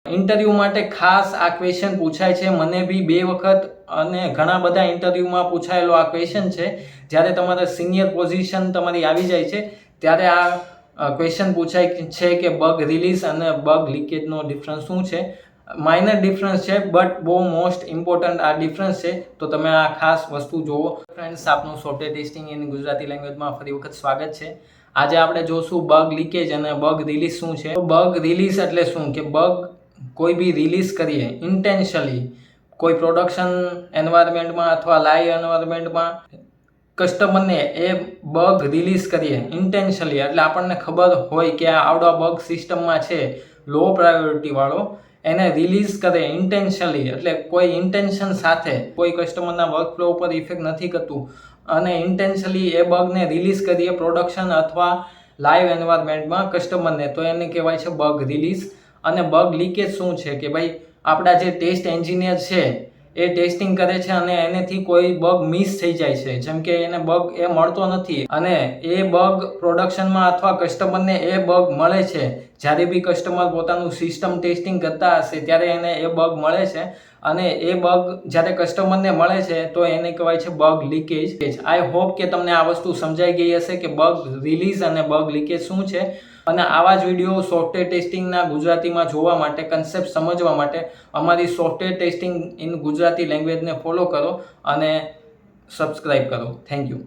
Interview માટે ખાસ આ ક્વેશ્ચન પૂછાય છે, મને બી 2 વખત અને ઘણા બધા ઇન્ટરવ્યૂમાં પૂછાયેલો આ ક્વેશ્ચન છે. જ્યારે તમારે સિનિયર પોઝિશન તમારી આવી જાય છે ત્યારે આ ક્વેશ્ચન પૂછાય છે કે બગ રિલીઝ અને બગ લીકેજનો ડિફરન્સ શું છે. માઇનર ડિફરન્સ છે બટ બહુ મોસ્ટ ઇમ્પોર્ટન્ટ આ ડિફરન્સ છે, તો તમે આ ખાસ વસ્તુ જુઓ. ફ્રેન્ડ્સ, આપનું સોફ્ટવેર ટેસ્ટિંગ ઇન ગુજરાતી લેંગ્વેજમાં ફરી વખત સ્વાગત છે. આજે આપણે જોશું બગ લીકેજ અને બગ રિલીઝ શું છે. તો બગ રિલીઝ એટલે શું કે બગ કોઈ બી રિલીઝ કરીએ ઇન્ટેન્શનલી કોઈ પ્રોડક્શન એન્વાયરમેન્ટમાં અથવા લાઈવ એન્વાયરમેન્ટમાં કસ્ટમરને એ બગ રિલીઝ કરીએ ઇન્ટેન્શનલી, એટલે આપણને ખબર હોય કે આ આવડો બગ સિસ્ટમમાં છે લો પ્રાયોરિટી વાળો, એને રિલીઝ કરે ઇન્ટેન્શનલી, એટલે કોઈ ઇન્ટેન્શન સાથે કોઈ કસ્ટમરના વર્કફ્લો ઉપર ઇફેક્ટ નથી કરતું અને ઇન્ટેન્શનલી એ બગને રિલીઝ કરીએ પ્રોડક્શન અથવા લાઈવ એન્વાયરમેન્ટમાં કસ્ટમરને, તો એને કહેવાય છે બગ રિલીઝ. અને બગ લીકેજ શું છે કે ભાઈ આપણા જે ટેસ્ટ એન્જિનિયર છે એ ટેસ્ટિંગ કરે છે અને એનેથી કોઈ બગ મિસ થઈ જાય છે, જેમ કે એને બગ એ મળતો નથી અને એ બગ પ્રોડક્શનમાં અથવા કસ્ટમરને એ બગ મળે છે. જ્યારે બી કસ્ટમર પોતાનું સિસ્ટમ ટેસ્ટિંગ કરતા હશે ત્યારે એને એ બગ મળે છે અને એ બગ જ્યારે કસ્ટમરને મળે છે તો એને કહેવાય છે બગ લીકેજ. આઈ હોપ કે તમને આ વસ્તુ સમજાઈ ગઈ હશે કે બગ રિલીઝ અને બગ લીકેજ શું છે. અને આવા જ વિડીયો સોફ્ટવેર ટેસ્ટિંગના ગુજરાતીમાં જોવા માટે, કન્સેપ્ટ સમજવા માટે અમારી સોફ્ટવેર ટેસ્ટિંગ ઇન ગુજરાતી લેંગ્વેજને ફોલો કરો અને સબસ્ક્રાઈબ કરો. Thank you.